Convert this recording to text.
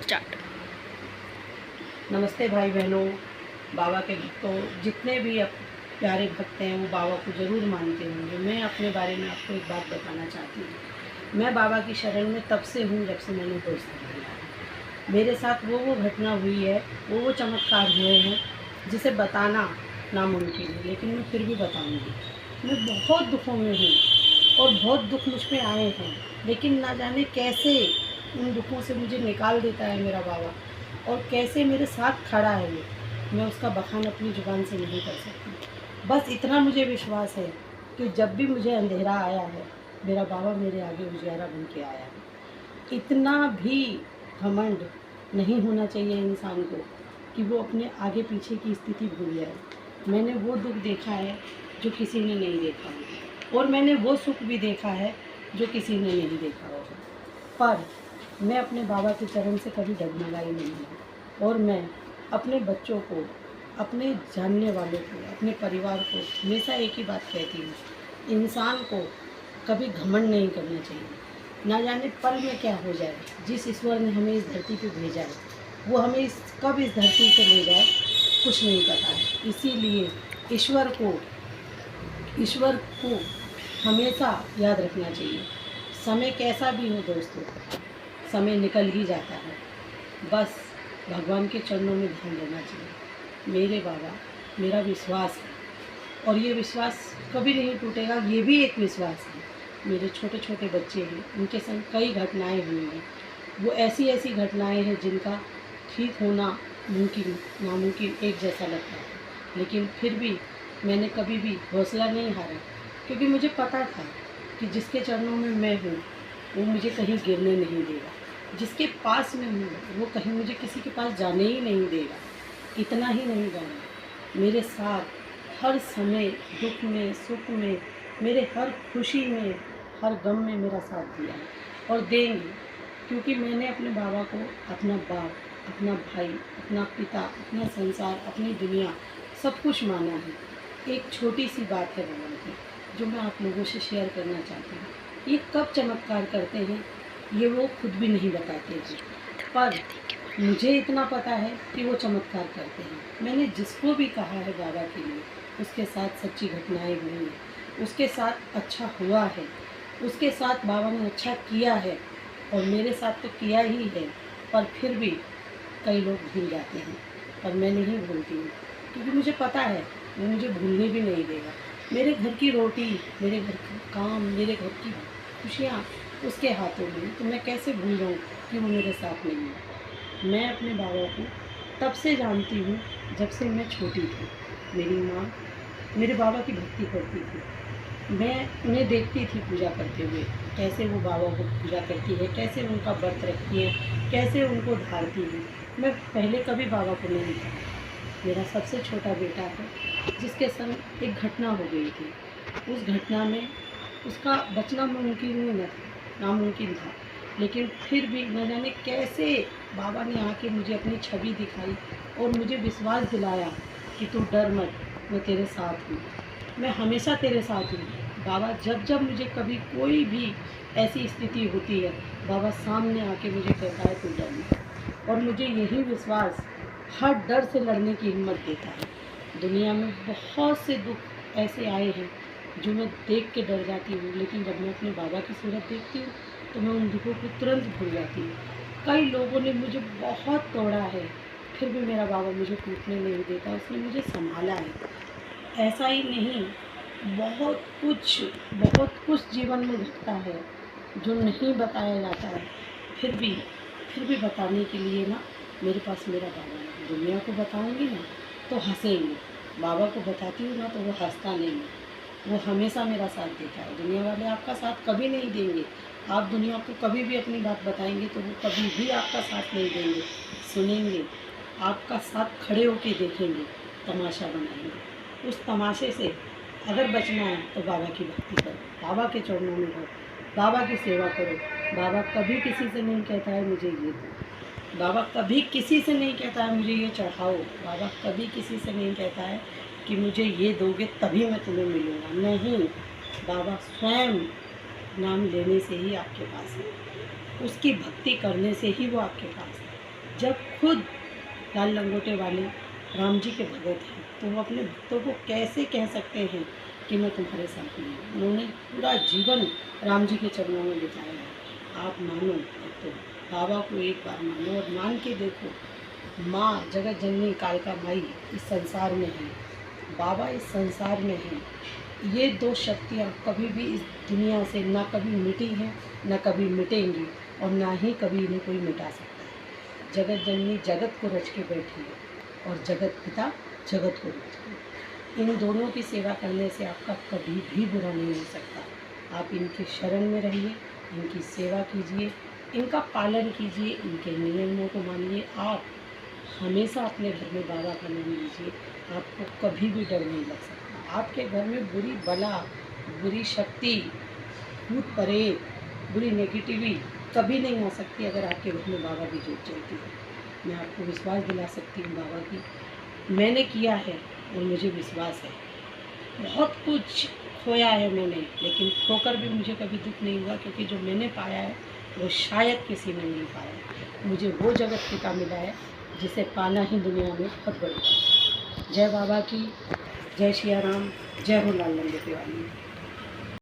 Start. नमस्ते भाई बहनों, बाबा के भक्तों, जितने भी अब प्यारे भक्त हैं वो बाबा को ज़रूर मानते होंगे। मैं अपने बारे में आपको एक बात बताना चाहती हूँ। मैं बाबा की शरण में तब से हूँ जब से मैंने होश संभाला है। मेरे साथ वो घटना हुई है, वो चमत्कार हुए हैं जिसे बताना नामुमकिन है, लेकिन मैं फिर भी बताऊँगी। मैं बहुत दुखों में हूँ और बहुत दुख मुझ पे आए हैं, लेकिन ना जाने कैसे उन दुखों से मुझे निकाल देता है मेरा बाबा, और कैसे मेरे साथ खड़ा है वो। मैं उसका बखान अपनी ज़ुबान से नहीं कर सकती। बस इतना मुझे विश्वास है कि जब भी मुझे अंधेरा आया है, मेरा बाबा मेरे आगे उजियारा बन के आया है। इतना भी घमंड नहीं होना चाहिए इंसान को कि वो अपने आगे पीछे की स्थिति भूल जाए। मैंने वो दुख देखा है जो किसी ने नहीं देखा होगा, और मैंने वो सुख भी देखा है जो किसी ने नहीं देखा होगा। पर मैं अपने बाबा के चरण से कभी डगमगाई नहीं हूँ, और मैं अपने बच्चों को, अपने जानने वालों को, अपने परिवार को हमेशा एक ही बात कहती हूँ, इंसान को कभी घमंड नहीं करना चाहिए। ना जाने पल में क्या हो जाए। जिस ईश्वर ने हमें इस धरती पे भेजा है, वो हमें कब इस धरती से ले जाए कुछ नहीं पता है। इसीलिए ईश्वर को हमेशा याद रखना चाहिए। समय कैसा भी हो दोस्तों, समय निकल ही जाता है। बस भगवान के चरणों में ध्यान देना चाहिए। मेरे बाबा मेरा विश्वास है, और ये विश्वास कभी नहीं टूटेगा। ये भी एक विश्वास है। मेरे छोटे छोटे बच्चे हैं, उनके संग कई घटनाएं हुई हैं। वो ऐसी ऐसी घटनाएं हैं जिनका ठीक होना मुमकिन नामुमकिन एक जैसा लगता है, लेकिन फिर भी मैंने कभी भी हौसला नहीं हारा, क्योंकि मुझे पता था कि जिसके चरणों में मैं हूँ वो मुझे कहीं गिरने नहीं देगा। जिसके पास मैं हूँ वो कहीं मुझे किसी के पास जाने ही नहीं देगा। इतना ही नहीं जाना, मेरे साथ हर समय दुख में सुख में, मेरे हर खुशी में हर गम में मेरा साथ दिया है, और देंगे। क्योंकि मैंने अपने बाबा को अपना बाप, अपना भाई, अपना पिता, अपना संसार, अपनी दुनिया सब कुछ माना है। एक छोटी सी बात है बाबा की जो मैं आप लोगों से शेयर करना चाहती हूँ। ये कब चमत्कार करते हैं ये वो खुद भी नहीं बताते हैं, पर मुझे इतना पता है कि वो चमत्कार करते हैं। मैंने जिसको भी कहा है बाबा के लिए, उसके साथ सच्ची घटनाएं हुई हैं, उसके साथ अच्छा हुआ है, उसके साथ बाबा ने अच्छा किया है, और मेरे साथ तो किया ही है। पर फिर भी कई लोग भूल जाते हैं, पर मैं नहीं भूलती हूँ, क्योंकि मुझे पता है वो मुझे भूलने भी नहीं देगा। मेरे घर की रोटी, मेरे घर का काम, मेरे घर की खुशियाँ उसके हाथों में, तो मैं कैसे भूल जाऊँ कि वो मेरे साथ नहीं है। मैं अपने बाबा को तब से जानती हूँ जब से मैं छोटी थी। मेरी माँ मेरे बाबा की भक्ति करती थी। मैं उन्हें देखती थी पूजा करते हुए, कैसे वो बाबा को पूजा करती है, कैसे उनका व्रत रखती है, कैसे उनको धारती है। मैं पहले कभी बाबा को नहीं देखा। मेरा सबसे छोटा बेटा है जिसके संग एक घटना हो गई थी। उस घटना में उसका बचना नामुमकिन था, लेकिन फिर भी न जाने कैसे बाबा ने आके मुझे अपनी छवि दिखाई और मुझे विश्वास दिलाया कि तू डर मत, मैं तेरे साथ हूँ, मैं हमेशा तेरे साथ हूँ। बाबा जब जब मुझे कभी कोई भी ऐसी स्थिति होती है, बाबा सामने आके मुझे कहता है तू डर मत, और मुझे यही विश्वास हर डर से लड़ने की हिम्मत देता है। दुनिया में बहुत से दुख ऐसे आए हैं जो मैं देख के डर जाती हूँ, लेकिन जब मैं अपने बाबा की सूरत देखती हूँ तो मैं उन दुखों को तुरंत भूल जाती हूँ। कई लोगों ने मुझे बहुत तोड़ा है, फिर भी मेरा बाबा मुझे टूटने नहीं देता, उसने मुझे संभाला है। ऐसा ही नहीं, बहुत कुछ जीवन में घटता है जो नहीं बताया जाता है। फिर भी बताने के लिए ना मेरे पास मेरा बाबा है। दुनिया को बताऊंगी ना तो हंसेंगे, बाबा को बताती हूँ ना तो वो हंसता नहीं है। वो हमेशा मेरा साथ देता है। दुनिया वाले आपका साथ कभी नहीं देंगे। आप दुनिया को कभी भी अपनी बात बताएंगे तो वो कभी भी आपका साथ नहीं देंगे। सुनेंगे, आपका साथ खड़े होके देखेंगे, तमाशा बनाएंगे। उस तमाशे से अगर बचना है तो बाबा की भक्ति करो, बाबा के चरणों में रहो, बाबा की सेवा करो। बाबा कभी किसी से नहीं कहता है मुझे ये दो, बाबा कभी किसी से नहीं कहता है मुझे ये चढ़ाओ, बाबा कभी किसी से नहीं कहता है कि मुझे ये दोगे तभी मैं तुम्हें मिलूँगा। नहीं, बाबा स्वयं नाम लेने से ही आपके पास है, उसकी भक्ति करने से ही वो आपके पास है। जब खुद लाल लंगोटे वाले राम जी के भगत हैं तो वो अपने भक्तों को कैसे कह सकते हैं कि मैं तुम्हारे साथ नहीं हूँ। उन्होंने पूरा जीवन राम जी के चरणों में बिताया है। आप मानो तो बाबा को एक बार मानो और मान के देखो। माँ जगत जननी कालका माई इस संसार में है, बाबा इस संसार में है। ये दो शक्तियाँ कभी भी इस दुनिया से ना कभी मिटी हैं ना कभी मिटेंगी और ना ही कभी इन्हें कोई मिटा सकता है। जगत जननी जगत को रच के बैठी है और जगत पिता जगत को रच के। इन दोनों की सेवा करने से आपका कभी भी बुरा नहीं हो सकता। आप इनकी शरण में रहिए, इनकी सेवा कीजिए, इनका पालन कीजिए, इनके नियमों को मानिए। आप हमेशा अपने घर में बाबा का नाम लीजिए, आपको कभी भी डर नहीं लग सकता। आपके घर में बुरी बला, बुरी शक्ति, भूत प्रेत, बुरी नेगेटिविटी कभी नहीं आ सकती अगर आपके घर में बाबा की जोत चलती है। मैं आपको विश्वास दिला सकती हूँ बाबा की, मैंने किया है और मुझे विश्वास है। बहुत कुछ खोया है मैंने, लेकिन खोकर भी मुझे कभी दुख नहीं हुआ, क्योंकि जो मैंने पाया है वो शायद किसी ने नहीं पाया। मुझे वो जगत पिता मिला है जिसे पाना ही दुनिया में बहुत बड़ी बात है। जय बाबा की, जय सिया राम, जय हो लाल लंगोटे वाली।